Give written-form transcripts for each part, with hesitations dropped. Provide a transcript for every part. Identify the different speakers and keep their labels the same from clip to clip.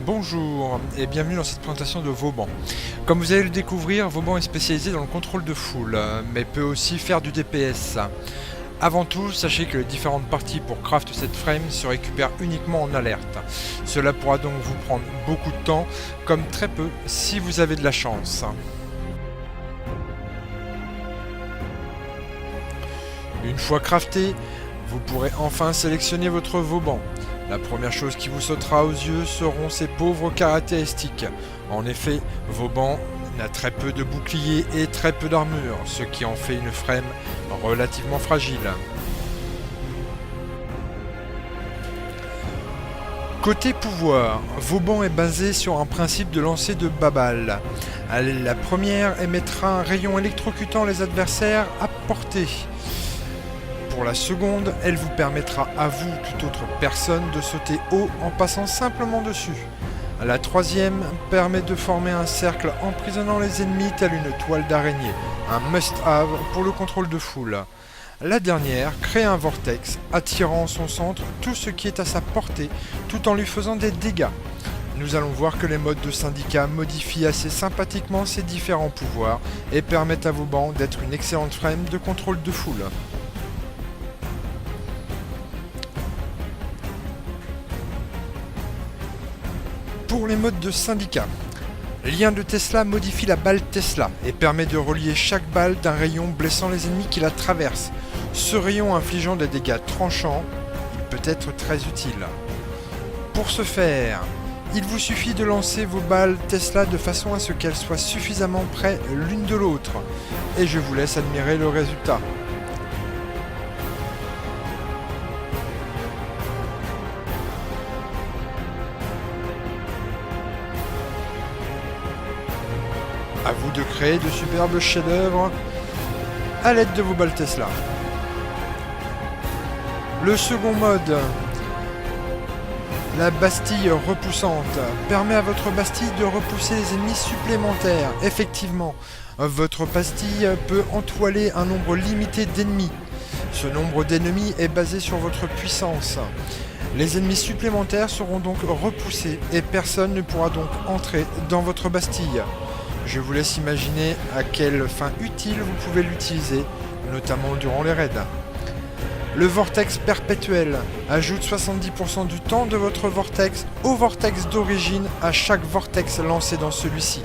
Speaker 1: Bonjour et bienvenue dans cette présentation de Vauban. Comme vous allez le découvrir, Vauban est spécialisé dans le contrôle de foule, mais peut aussi faire du DPS. Avant tout, sachez que les différentes parties pour craft cette frame se récupèrent uniquement en alerte. Cela pourra donc vous prendre beaucoup de temps, comme très peu si vous avez de la chance. Une fois crafté, vous pourrez enfin sélectionner votre Vauban. La première chose qui vous sautera aux yeux seront ses pauvres caractéristiques. En effet, Vauban n'a très peu de boucliers et très peu d'armure, ce qui en fait une frame relativement fragile. Côté pouvoir, Vauban est basé sur un principe de lancer de babales. La première émettra un rayon électrocutant les adversaires à portée. Pour la seconde, elle vous permettra à vous ou toute autre personne de sauter haut en passant simplement dessus. La troisième permet de former un cercle emprisonnant les ennemis tel une toile d'araignée, un must-have pour le contrôle de foule. La dernière crée un vortex, attirant en son centre tout ce qui est à sa portée, tout en lui faisant des dégâts. Nous allons voir que les modes de syndicat modifient assez sympathiquement ces différents pouvoirs et permettent à Vauban d'être une excellente frame de contrôle de foule. Pour les modes de syndicat, Lien de Tesla modifie la balle Tesla et permet de relier chaque balle d'un rayon blessant les ennemis qui la traversent. Ce rayon infligeant des dégâts tranchants, il peut être très utile. Pour ce faire, il vous suffit de lancer vos balles Tesla de façon à ce qu'elles soient suffisamment près l'une de l'autre. Et je vous laisse admirer le résultat. A vous de créer de superbes chefs-d'œuvre à l'aide de vos balles Tesla. Le second mode, la Bastille repoussante, permet à votre Bastille de repousser les ennemis supplémentaires. Effectivement, votre Bastille peut entoiler un nombre limité d'ennemis. Ce nombre d'ennemis est basé sur votre puissance. Les ennemis supplémentaires seront donc repoussés et personne ne pourra donc entrer dans votre Bastille. Je vous laisse imaginer à quelle fin utile vous pouvez l'utiliser, notamment durant les raids. Le vortex perpétuel ajoute 70% du temps de votre vortex au vortex d'origine à chaque vortex lancé dans celui-ci.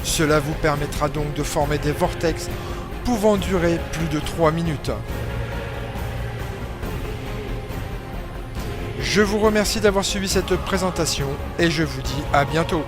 Speaker 1: Cela vous permettra donc de former des vortex pouvant durer plus de 3 minutes. Je vous remercie d'avoir suivi cette présentation et je vous dis à bientôt.